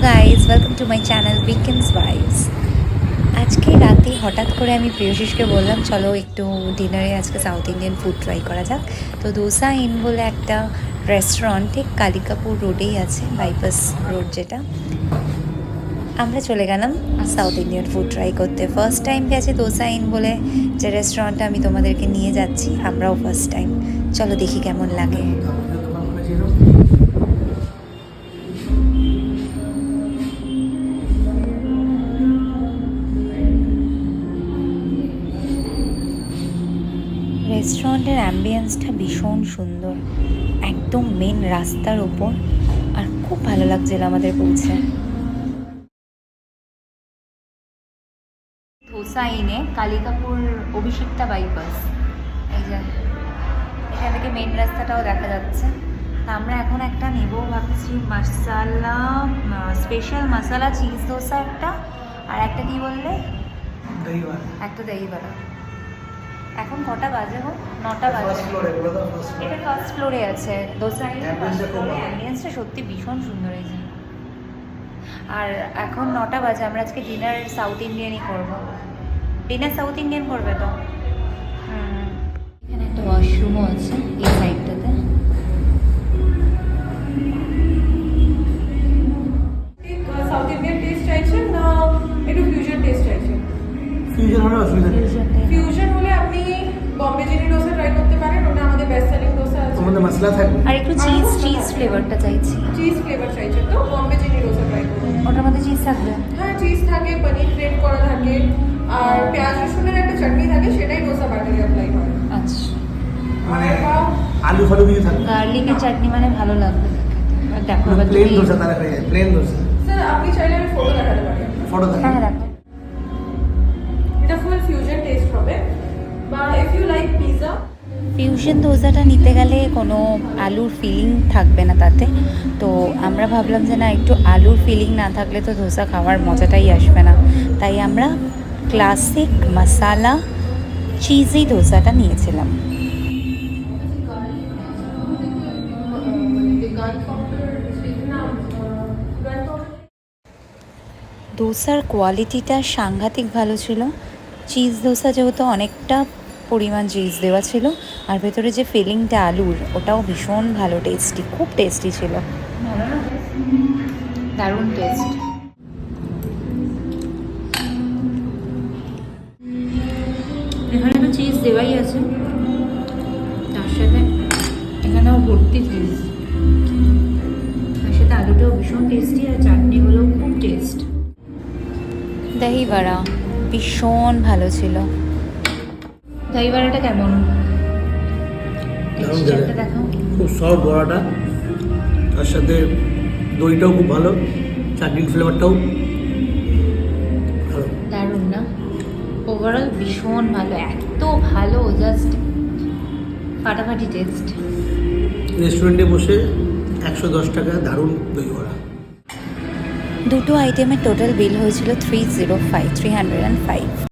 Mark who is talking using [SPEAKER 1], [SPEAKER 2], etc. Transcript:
[SPEAKER 1] Guys, welcome to my channel weekends vibes. আজকে রাতে হঠাৎ করে আমি প্রিয়শিসকে বললাম চলো একটু ডিনারে আজকে সাউথ ইন্ডিয়ান ফুড ট্রাই করা যাক। তো দোসা ইন বলে একটা রেস্টুরেন্ট ঠিক কালিকাপুর রোডেই আছে, বাইপাস রোড যেটা। আমরা চলে গেলাম সাউথ ইন্ডিয়ান ফুড ট্রাই করতে। ফার্স্ট টাইম গেছে দোসা ইন বলে যে রেস্টুরেন্টটা আমি তোমাদেরকে নিয়ে যাচ্ছি, আমরাও ফার্স্ট টাইম। চলো দেখি কেমন লাগে। রেস্টুরেন্টের অ্যাম্বিয়েন্সটা ভীষণ সুন্দর, একদম মেন রাস্তার ওপর, আর খুব ভালো লাগছিল আমাদের পৌঁছে। ধোসা ইনে কালিকাপুর অভিষিক্তা বাইপাস, এই যে এখান থেকে মেন রাস্তাটাও দেখা যাচ্ছে। তা আমরা এখন একটা নেবো ভাবছি, মশালা স্পেশাল মশালা চিজ দোসা একটা, আর একটা কি বললে, একটা দই বড়া। এখন কটা বাজে গো? 9টা বাজে। এটা ফার্স্ট ফ্লোরে আছে দোসা ইনের ফার্স্ট ফ্লোরে। অ্যাম্বিয়েন্সটা সত্যি ভীষণ সুন্দর হয়েছে। আর এখন 9টা বাজে, আমরা আজকে ডিনার সাউথ ইন্ডিয়ানই করবো। ডিনার সাউথ ইন্ডিয়ান করবে তো? এখানে একটা ওয়াশরুমও আছে এই সাইডটাতে।
[SPEAKER 2] সাউথ ইন্ডিয়ান টেস্ট চাইছেন না একটু ফিউশন টেস্ট চাইছেন?
[SPEAKER 3] ফিউশন হলে অসুবিধা নেই।
[SPEAKER 2] ফিউশন হলে আপনি বম্বে চিনি ডোসা ট্রাই করতে পারেন, ওটা আমাদের বেস্ট সেলিং ডোসা আছে।
[SPEAKER 3] ওর মধ্যে মশলা থাকবে।
[SPEAKER 1] আর একটু চিজ ফ্লেভারটা চাইছি।
[SPEAKER 2] চিজ ফ্লেভার চাইছেন তো বম্বে চিনি ডোসা ট্রাই করুন।
[SPEAKER 1] ওটার মধ্যে চিজ থাকবে?
[SPEAKER 2] হ্যাঁ, চিজ থাকে, পনির গ্রেট করা থাকে, আর পেঁয়াজ রসুনের একটা চাটনি থাকে, সেটাই ডোসা ব্যাটারে অ্যাপ্লাই হয়।
[SPEAKER 1] আচ্ছা,
[SPEAKER 3] মানে আলু ফালু কিছু থাকবে।
[SPEAKER 1] গার্লিকের চাটনি মানে ভালো লাগবে দেখো। এবার
[SPEAKER 3] প্লেন দোসা তারা হয়ে যায়, প্লেন দোসা।
[SPEAKER 2] স্যার আপনি চাইলে আমি ফটো দেখাতে পারি।
[SPEAKER 3] ফটো থাকে।
[SPEAKER 1] হ্যাঁ দেখো।
[SPEAKER 2] এটা ফুল ফিউশন টেস্ট হবে, বা if you like pizza.
[SPEAKER 1] Fusion দোসাটা নিতে গেলে কোনো আলুর ফিলিং থাকবে না তাতে, তো আমরা ভাবলাম যে না, একটু আলুর ফিলিং না থাকলে তো দোসা খাওয়ার মজাটাই আসবে না, তাই আমরা ক্লাসিক মশালা চিজি দোসাটা নিয়েছিলাম। দোসার কোয়ালিটিটা সাংঘাতিক ভালো ছিল। চিজ দোসা যেহেতু অনেকটা পরিমাণ চিজ দেওয়া ছিল, আর ভেতরে যে ফিলিংটা আলুর, ওটাও ভীষণ ভালো, টেস্টি, খুব টেস্টি ছিল, দারুণ টেস্ট। এখানে তো চিজ দেওয়াই আছে, তার সাথে এখানেও ভর্তি চিজ, তার সাথে আলুটাও ভীষণ টেস্টি, আর চাটনিগুলোও খুব টেস্ট। দহি বড়া ভীষণ ভালো ছিল। দহি বড়াটা কেমন? টেক্সচারটা দেখো,
[SPEAKER 3] খুব সফট বড়াটা, তার সাথে দইটাও খুব ভালো, চাটনির ফ্লেভারটাও ভালো,
[SPEAKER 1] দারুণ না? ওভারঅল ভীষণ ভালো, এত ভালো, জাস্ট ফাটাফাটি টেস্ট।
[SPEAKER 3] রেস্টুরেন্টে বসে 110 টাকা দারুণ দই বড়া।
[SPEAKER 1] দুটো আইটেমের টোটাল বিল হয়েছিল 305।